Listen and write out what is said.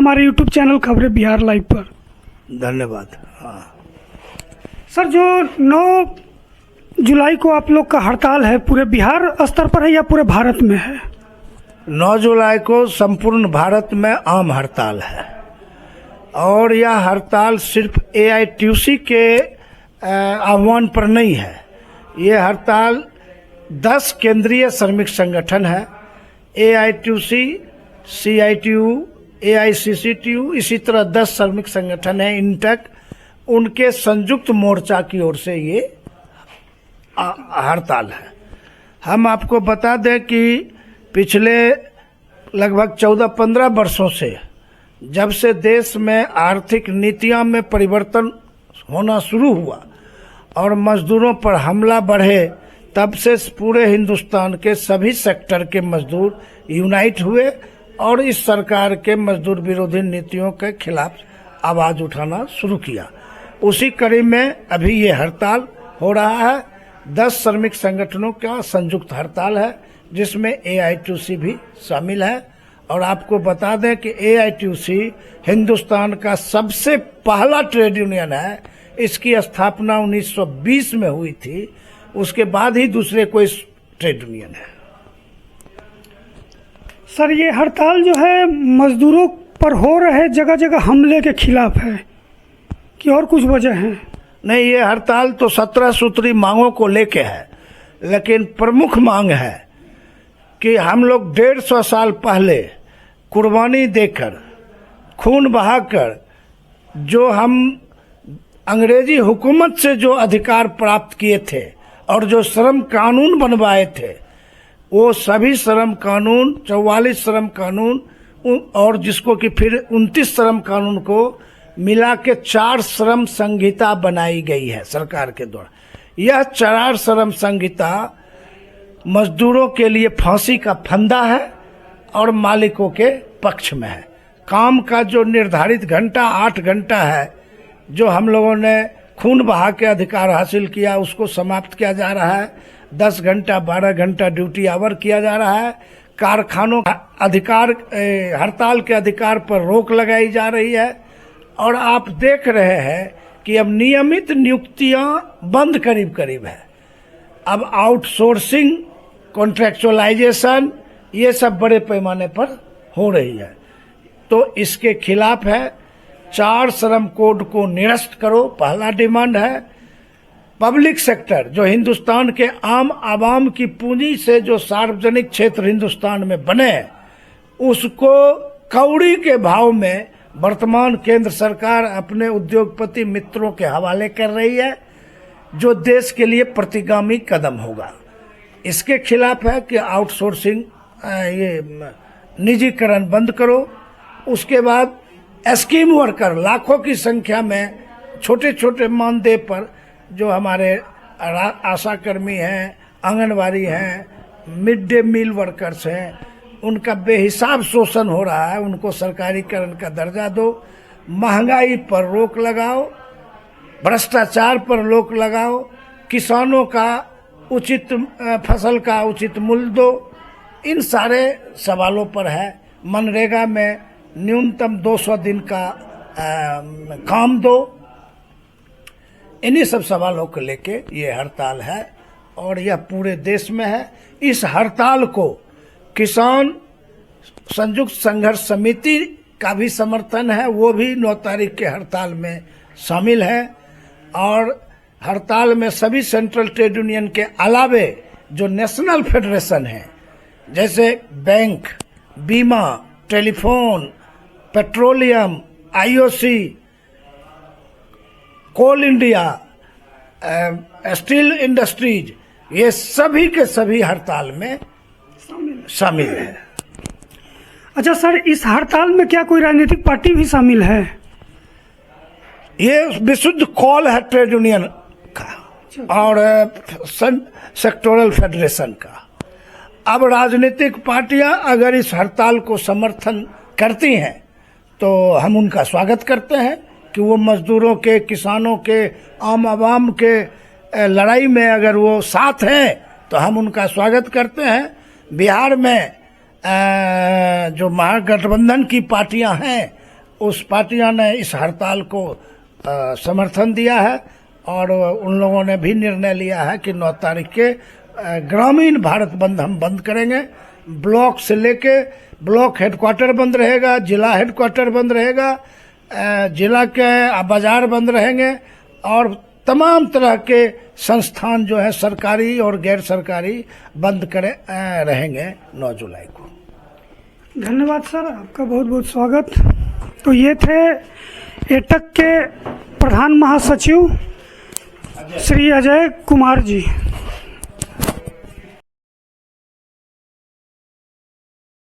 हमारे YouTube channel खबरें Bihar live पर। धन्यवाद। हाँ सर, जो 9 जुलाई को आप लोग का हड़ताल है, पूरे बिहार स्तर पर है या पूरे भारत में है? 9 जुलाई को संपूर्ण भारत में आम हड़ताल है और यह हड़ताल सिर्फ AITUC के आह्वान पर नहीं है। ये हड़ताल 10 केंद्रीय श्रमिक संगठन है, AITUC, CITU, AICCTU, इसी तरह 10 श्रमिक संगठन है, इंटक, उनके संयुक्त मोर्चा की ओर से ये हड़ताल है। हम आपको बता दें कि पिछले लगभग 14-15 वर्षों से जब से देश में आर्थिक नीतियां में परिवर्तन होना शुरू हुआ और मजदूरों पर हमला बढ़े, तब से पूरे हिंदुस्तान के सभी सेक्टर के मजदूर यूनाइट हुए और इस सरकार के मजदूर विरोधी नीतियों के खिलाफ आवाज उठाना शुरू किया। उसी कड़ी में अभी ये हड़ताल हो रहा है। 10 श्रमिक संगठनों का संयुक्त हड़ताल है जिसमें AITUC भी शामिल है। और आपको बता दें कि AITUC हिंदुस्तान का सबसे पहला ट्रेड यूनियन है। इसकी स्थापना 1920 में हुई थी, उसके बाद ही दूसरे कोई ट्रेड यूनियन है। सर, ये हड़ताल जो है मजदूरों पर हो रहे जगह जगह हमले के खिलाफ है कि और कुछ वजह है? नहीं, ये हड़ताल तो 17 सूत्री मांगों को लेके है, लेकिन प्रमुख मांग है कि हम लोग 150 साल पहले कुर्बानी देकर, खून बहाकर, जो हम अंग्रेजी हुकूमत से जो अधिकार प्राप्त किए थे और जो श्रम कानून बनवाए थे, वो सभी श्रम कानून, 44 श्रम कानून और जिसको कि फिर 29 श्रम कानून को मिला के 4 श्रम संहिता बनाई गई है सरकार के द्वारा। यह 4 श्रम संहिता मजदूरों के लिए फांसी का फंदा है और मालिकों के पक्ष में है। काम का जो निर्धारित घंटा 8 घंटा है, जो हम लोगों ने खून बहा के अधिकार हासिल किया, उसको समाप्त किया जा रहा है। 10 घंटा 12 घंटा ड्यूटी आवर किया जा रहा है। कारखानों अधिकार, हड़ताल के अधिकार पर रोक लगाई जा रही है। और आप देख रहे हैं कि अब नियमित नियुक्तियां बंद करीब करीब है। अब आउटसोर्सिंग, कॉन्ट्रैक्चुअलाइजेशन, ये सब बड़े पैमाने पर हो रही है। तो इसके खिलाफ है। 4 श्रम कोड को निरस्त करो, पहला डिमांड है। पब्लिक सेक्टर, जो हिंदुस्तान के आम आवाम की पूंजी से जो सार्वजनिक क्षेत्र हिंदुस्तान में बने, उसको कौड़ी के भाव में वर्तमान केंद्र सरकार अपने उद्योगपति मित्रों के हवाले कर रही है, जो देश के लिए प्रतिगामी कदम होगा। इसके खिलाफ है कि आउटसोर्सिंग, ये निजीकरण बंद करो। उसके बाद स्कीम वर्कर, लाखों की संख्या में छोटे छोटे मानदेय पर जो हमारे आशा कर्मी हैं, आंगनवाड़ी हैं, मिड डे मील वर्कर्स हैं, उनका बेहिसाब शोषण हो रहा है। उनको सरकारीकरण का दर्जा दो। महंगाई पर रोक लगाओ, भ्रष्टाचार पर रोक लगाओ, किसानों का उचित फसल का उचित मूल्य दो। इन सारे सवालों पर है। मनरेगा में न्यूनतम 200 दिन का काम दो। इन्हीं सब सवालों को लेके ये हड़ताल है और यह पूरे देश में है। इस हड़ताल को किसान संयुक्त संघर्ष समिति का भी समर्थन है, वो भी 9 तारीख के हड़ताल में शामिल है। और हड़ताल में सभी सेंट्रल ट्रेड यूनियन के अलावे जो नेशनल फेडरेशन है, जैसे बैंक, बीमा, टेलीफोन, पेट्रोलियम, IOC, कोल इंडिया, स्टील इंडस्ट्रीज, ये सभी के सभी हड़ताल में शामिल है। अच्छा सर, इस हड़ताल में क्या कोई राजनीतिक पार्टी भी शामिल है? ये विशुद्ध कॉल है ट्रेड यूनियन का और सेक्टोरल फेडरेशन का। अब राजनीतिक पार्टियां अगर इस हड़ताल को समर्थन करती हैं तो हम उनका स्वागत करते हैं कि वो मजदूरों के, किसानों के, आम आवाम के लड़ाई में अगर वो साथ हैं तो हम उनका स्वागत करते हैं। बिहार में जो महागठबंधन की पार्टियां हैं उस पार्टियां ने इस हड़ताल को समर्थन दिया है और उन लोगों ने भी निर्णय लिया है कि 9 तारीख के ग्रामीण भारत बंद हम बंद करेंगे। ब्लॉक से लेके ब्लॉक हेडक्वार्टर बंद रहेगा, जिला हेडक्वार्टर बंद रहेगा, जिला के बाजार बंद रहेंगे और तमाम तरह के संस्थान जो है सरकारी और गैर सरकारी बंद रहेंगे 9 जुलाई को। धन्यवाद सर, आपका बहुत बहुत स्वागत। तो ये थे एटक के प्रधान महासचिव श्री अजय कुमार जी।